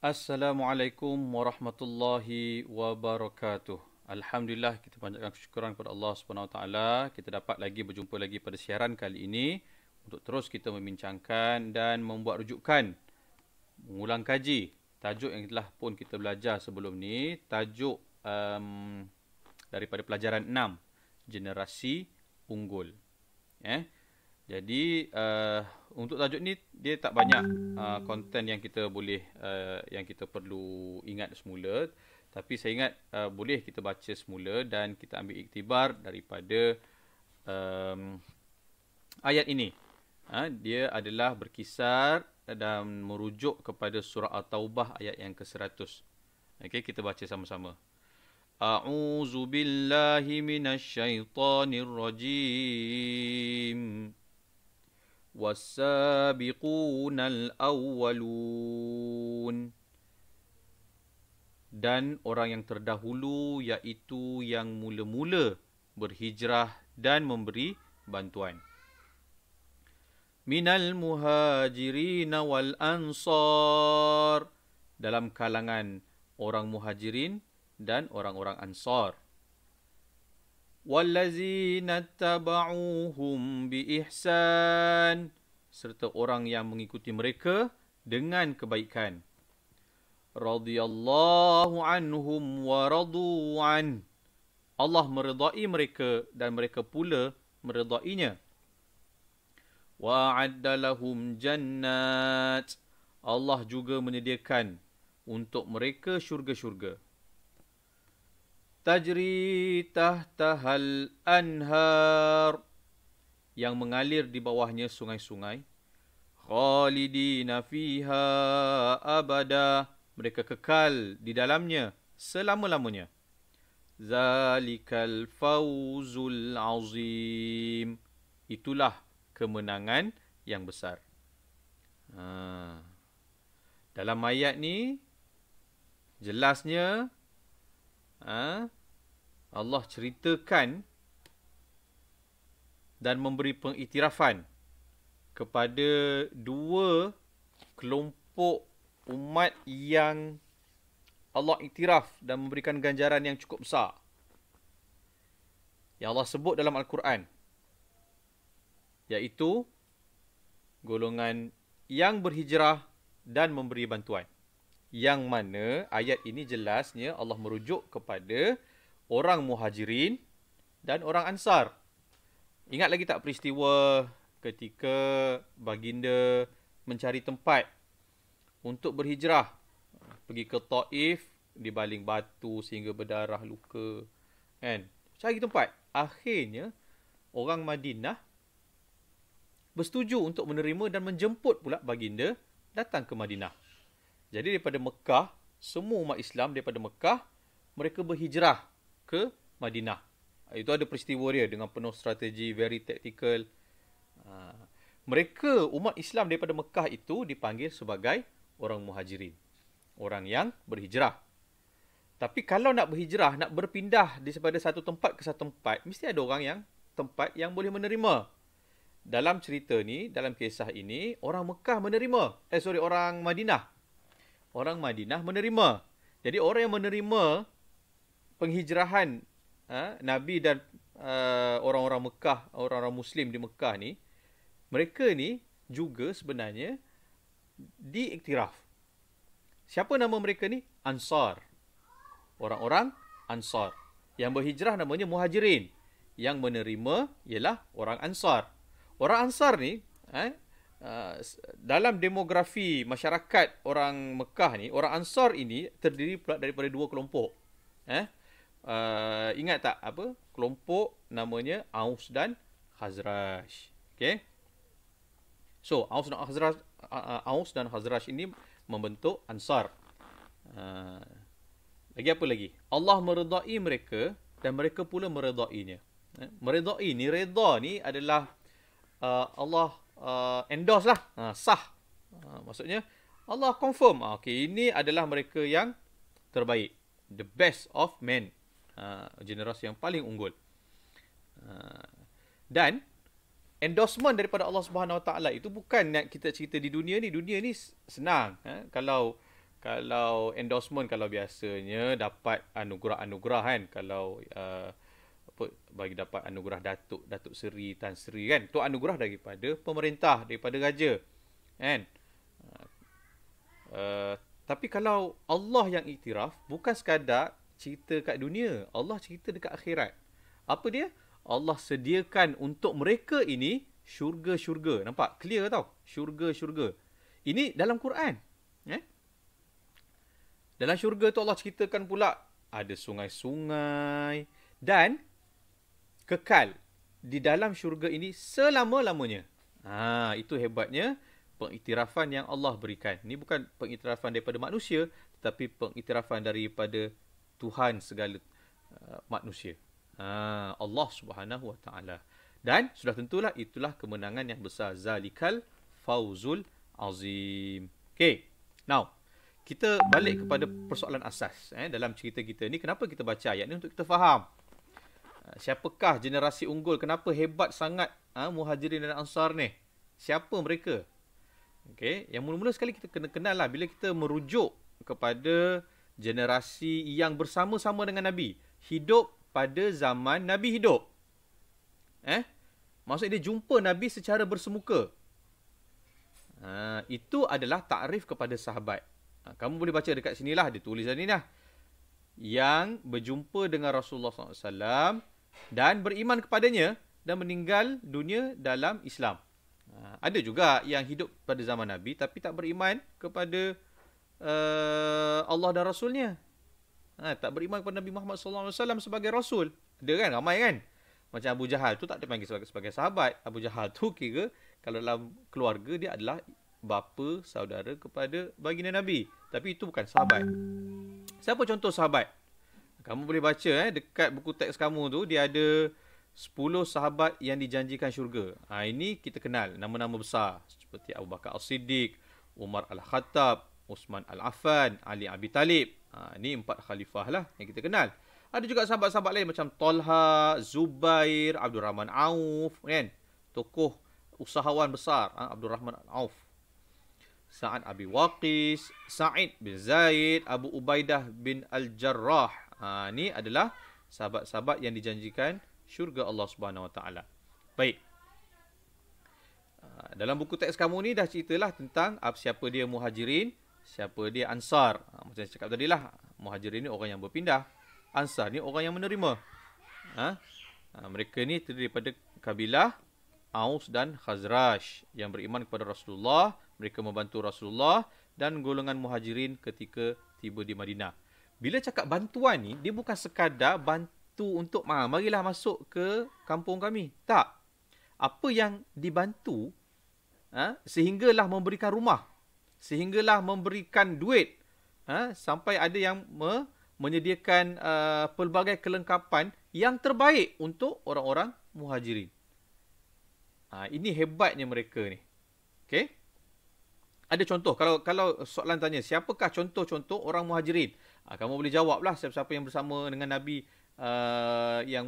Assalamualaikum warahmatullahi wabarakatuh. Alhamdulillah, kita panjatkan kesyukuran kepada Allah Subhanahu Wa Taala. Kita dapat lagi berjumpa lagi pada siaran kali ini untuk terus kita membincangkan dan membuat rujukan, mengulang kaji tajuk yang telah pun kita belajar sebelum ni, tajuk daripada pelajaran 6, generasi unggul. Jadi untuk tajuk ni dia tak banyak konten yang kita boleh yang kita perlu ingat semula, tapi saya ingat boleh kita baca semula dan kita ambil iktibar daripada ayat ini. Dia adalah berkisar dan merujuk kepada surah At-Taubah ayat yang ke-100. Okey, kita baca sama-sama. A'udzu billahi minasyaitonir rajim. وَالسَّابِقُونَ الْأَوَّلُونَ. Dan orang yang terdahulu, iaitu yang mula-mula berhijrah dan memberi bantuan. Minal muhajirin wal ansar. Dalam kalangan orang muhajirin dan orang-orang ansar. Wallazina taba'uhum biihsan, serta orang yang mengikuti mereka dengan kebaikan. Radhiyallahu anhum wa radu an. Allah meridai mereka dan mereka pula meridainya. Wa'adda lahum jannat. Allah juga menyediakan untuk mereka syurga-syurga. Tajri tahtahal anhar, yang mengalir di bawahnya sungai-sungai. Khalidina fiha abada, mereka kekal di dalamnya selama-lamanya. Zalikal fawzul azim, itulah kemenangan yang besar. Dalam ayat ni jelasnya Allah ceritakan dan memberi pengiktirafan kepada dua kelompok umat yang Allah iktiraf dan memberikan ganjaran yang cukup besar, yang Allah sebut dalam Al-Quran, iaitu golongan yang berhijrah dan memberi bantuan. Yang mana ayat ini jelasnya Allah merujuk kepada orang muhajirin dan orang ansar. Ingat lagi tak peristiwa ketika baginda mencari tempat untuk berhijrah, pergi ke Taif, dibaling batu sehingga berdarah luka, kan? Cari tempat. Akhirnya orang Madinah bersetuju untuk menerima dan menjemput pula baginda datang ke Madinah. Jadi daripada Mekah, semua umat Islam daripada Mekah, mereka berhijrah ke Madinah. Itu ada peristiwa dia dengan penuh strategi, very tactical. Mereka, umat Islam daripada Mekah itu dipanggil sebagai orang muhajirin. Orang yang berhijrah. Tapi kalau nak berhijrah, nak berpindah daripada satu tempat ke satu tempat, mesti ada orang yang boleh menerima. Dalam cerita ni, dalam kisah ini, orang Mekah menerima. Orang Madinah. Orang Madinah menerima. Jadi orang yang menerima penghijrahan Nabi dan orang-orang Mekah, orang-orang Muslim di Mekah ni, mereka ni juga sebenarnya diiktiraf. Siapa nama mereka ni? Ansar. Orang-orang Ansar. Yang berhijrah namanya Muhajirin. Yang menerima ialah orang Ansar. Orang Ansar ni, dalam demografi masyarakat orang Mekah ni, orang Ansar ini terdiri pula daripada dua kelompok. Ingat tak apa? Kelompok namanya Aus dan Khazraj. Okay? So, Aus dan Khazraj ini membentuk Ansar. Lagi apa lagi? Allah meredai mereka dan mereka pula meredainya. Meredai ni, reda ni adalah Allah endorse lah, sah. Maksudnya Allah confirm, okay, ini adalah mereka yang terbaik, the best of men, generasi yang paling unggul. Dan endorsement daripada Allah Subhanahu Wa Taala itu bukan nak kita cerita di dunia ni. Dunia ni senang. Kalau Kalau endorsement, kalau biasanya dapat anugerah-anugerah kan, kalau apa, bagi dapat anugerah Datuk Seri, Tan Sri kan, tu anugerah daripada pemerintah, daripada raja kan. Uh, tapi kalau Allah yang iktiraf, bukan sekadar cerita kat dunia, Allah cerita dekat akhirat. Apa dia? Allah sediakan untuk mereka ini syurga-syurga. Nampak? Clear tau? Syurga-syurga. Ini dalam Quran. Eh? Dalam syurga tu Allah ceritakan pula ada sungai-sungai dan kekal di dalam syurga ini selama-lamanya. Itu hebatnya pengiktirafan yang Allah berikan. Ini bukan pengiktirafan daripada manusia, tetapi pengiktirafan daripada Tuhan segala manusia. Allah Subhanahu wa taala. Dan sudah tentulah itulah kemenangan yang besar. Zalikal fauzul azim. Okay. Now, kita balik kepada persoalan asas dalam cerita kita ni. Kenapa kita baca ayat ni? Untuk kita faham siapakah generasi unggul, kenapa hebat sangat Muhajirin dan Ansar ni. Siapa mereka? Okay. Yang mula-mula sekali kita kena kenal lah, bila kita merujuk kepada generasi yang bersama-sama dengan Nabi, hidup pada zaman Nabi hidup. Maksudnya dia jumpa Nabi secara bersemuka. Itu adalah takrif kepada sahabat. Kamu boleh baca dekat sinilah, dia tulis tadi lah. Yang berjumpa dengan Rasulullah SAW dan beriman kepadanya dan meninggal dunia dalam Islam. Ada juga yang hidup pada zaman Nabi tapi tak beriman kepada Allah dan Rasulnya. Tak beriman kepada Nabi Muhammad SAW sebagai Rasul. Ada kan? Ramai kan? Macam Abu Jahal tu tak dipanggil sebagai sahabat. Abu Jahal tu kira kalau dalam keluarga dia adalah bapa, saudara kepada baginda Nabi. Tapi itu bukan sahabat. Siapa contoh sahabat? Kamu boleh baca dekat buku teks kamu tu, dia ada 10 sahabat yang dijanjikan syurga. Ini kita kenal nama-nama besar seperti Abu Bakar As-Siddiq, Umar Al-Khattab, Uthman Al-Affan, Ali Abi Talib. Ini 4 khalifah lah yang kita kenal. Ada juga sahabat-sahabat lain macam Talha, Zubair, Abdul Rahman Auf, kan? Tokoh usahawan besar, Abdul Rahman Auf. Sa'ad Abi Waqis, Sa'id bin Zaid, Abu Ubaidah bin Al-Jarrah. Ini adalah sahabat-sahabat yang dijanjikan syurga Allah Subhanahu Wa Taala. Baik. Dalam buku teks kamu ni dah ceritalah tentang siapa dia Muhajirin, siapa dia Ansar. Macam saya cakap tadi lah, Muhajirin ni orang yang berpindah, Ansar ni orang yang menerima. Mereka ni terdiri daripada kabilah Aus dan Khazraj yang beriman kepada Rasulullah. Mereka membantu Rasulullah dan golongan Muhajirin ketika tiba di Madinah. Bila cakap bantuan ni, dia bukan sekadar bantu untuk marilah masuk ke kampung kami. Tak. Apa yang dibantu sehinggalah memberikan rumah, sehinggalah memberikan duit, sampai ada yang menyediakan pelbagai kelengkapan yang terbaik untuk orang-orang Muhajirin. Ini hebatnya mereka ni. Okey? Ada contoh. Kalau soalan tanya, siapakah contoh-contoh orang Muhajirin? Kamu boleh jawablah siapa-siapa yang bersama dengan Nabi yang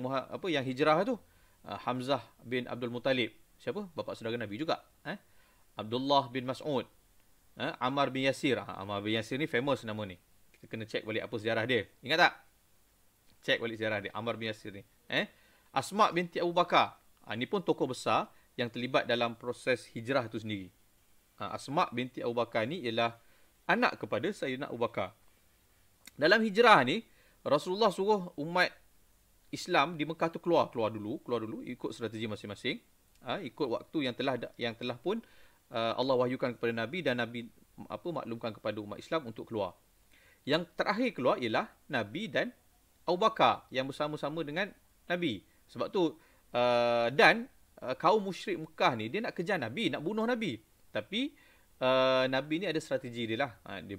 hijrah tu. Hamzah bin Abdul Muttalib. Siapa? Bapa saudara Nabi juga. Abdullah bin Mas'ud. Ammar bin Yasir. Ammar bin Yasir ni famous nama ni. Kita kena check balik apa sejarah dia. Ingat tak? Check balik sejarah dia. Ammar bin Yasir ni. Asma binti Abu Bakar. Ni pun tokoh besar yang terlibat dalam proses hijrah itu sendiri. Asma binti Abu Bakar ni ialah anak kepada Sayyidina Abu Bakar. Dalam hijrah ni, Rasulullah suruh umat Islam di Mekah tu keluar dulu ikut strategi masing-masing. Ikut waktu yang telah pun Allah wahyukan kepada Nabi dan Nabi maklumkan kepada umat Islam untuk keluar. Yang terakhir keluar ialah Nabi dan Abu Bakar yang bersama-sama dengan Nabi. Sebab tu kaum musyrik Mekah ni dia nak kejar Nabi, nak bunuh Nabi. Tapi Nabi ni ada strategi dia lah. Dia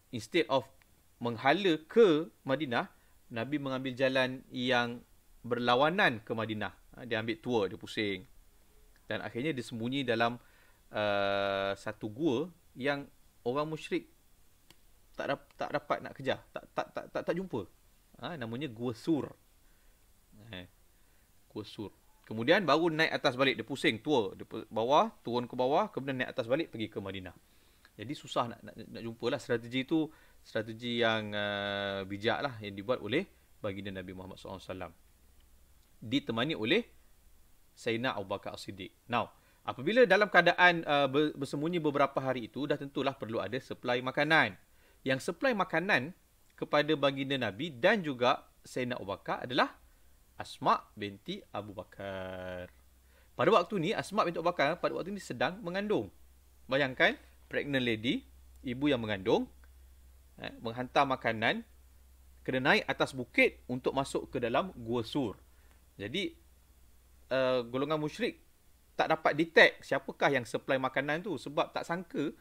instead of menghala ke Madinah, Nabi mengambil jalan yang berlawanan ke Madinah. Dia ambil tour, dia pusing. Dan akhirnya dia sembunyi dalam satu gua yang orang musyrik tak dapat nak kejar, tak jumpa. Namanya Gua Sur. Gua Sur. Kemudian baru naik atas balik, dia pusing, tour, dia turun ke bawah, kemudian naik atas balik pergi ke Madinah. Jadi susah nak jumpa lah. Strategi itu strategi yang bijak lah yang dibuat oleh baginda Nabi Muhammad SAW. Ditemani oleh Sayyidina Abu Bakar As-Siddiq. Now, apabila dalam keadaan bersembunyi beberapa hari itu, dah tentulah perlu ada supply makanan. Yang supply makanan kepada baginda Nabi dan juga Sayyidina Abu Bakar adalah Asma binti Abu Bakar. Pada waktu ni, Asma binti Abu Bakar pada waktu ni sedang mengandung. Bayangkan, pregnant lady, ibu yang mengandung, menghantar makanan, kena naik atas bukit untuk masuk ke dalam Gua Sur. Jadi, golongan musyrik tak dapat detect siapakah yang supply makanan tu, sebab tak sangka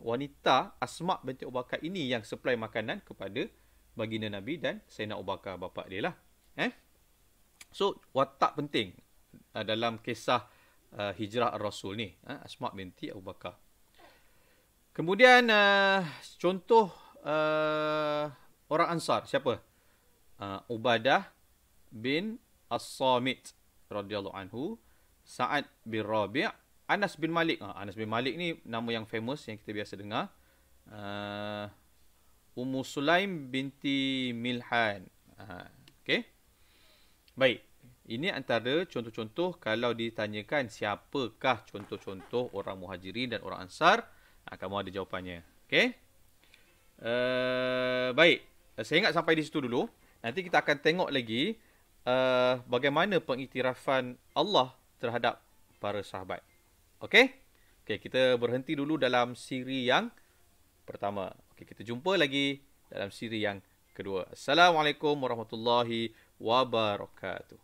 wanita Asma binti Abu Bakar ini yang supply makanan kepada baginda Nabi dan Sayyidina Abu Bakar, bapa dia lah. So, watak penting dalam kisah hijrah Rasul ni, Asma binti Abu Bakar. Kemudian contoh orang Ansar, siapa? Ubadah bin As-Samit radhiyallahu anhu, Sa'ad bin Rabi', Anas bin Malik. Anas bin Malik ni nama yang famous yang kita biasa dengar. Ummu Sulaim binti Milhan. Okey. Baik. Ini antara contoh-contoh kalau ditanyakan siapakah contoh-contoh orang Muhajirin dan orang Ansar, kamu ada jawapannya. Okey. Baik. Saya ingat sampai di situ dulu. Nanti kita akan tengok lagi bagaimana pengiktirafan Allah terhadap para sahabat. Okey? Okey, kita berhenti dulu dalam siri yang pertama. Okey, kita jumpa lagi dalam siri yang kedua. Assalamualaikum warahmatullahi wabarakatuh.